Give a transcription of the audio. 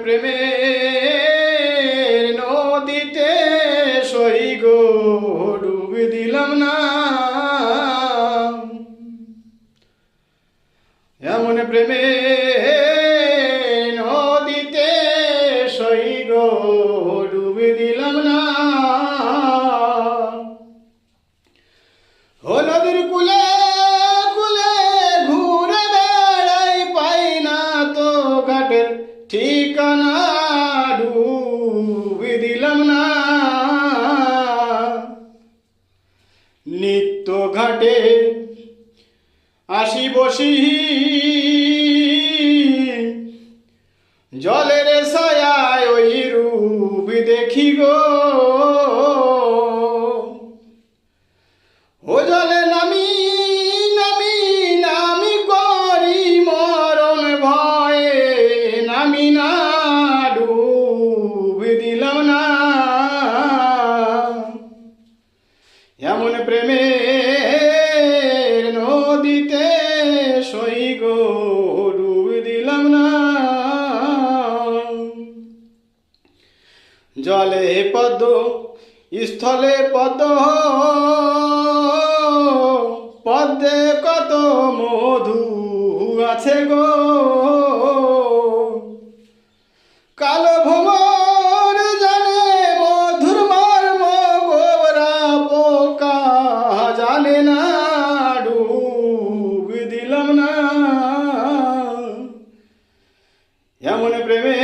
প্রেমের নদীতে সই গো ডুবে দিলাম না, এমন প্রেমের নদীতে সই গো ডুবে দিলাম না। ও নদীর কুলে কুলে ঘুরে বেড়াই, পাই না তো ঘাটের ঠিকানা, ডুবে দিলাম না। নিত্য ঘাটে আসি বসি, জলের ছায়ায় ওই রূপ দেখি গো। ও জলে নামি নামি নামি করি মরণ ভয়ে, নামি না ডুবে দিলাম না, এমন প্রেমের নদীতে সই গো ডুবে দিলাম না। জলে পদ্ম স্থলে পদ্ম, পদ্মে কত মধু আছে গো। কালো ভোমর জানে মধুর মর্ম, গোবরা পোকা জানে না, ডুবে দিলাম না, এমন প্রেমে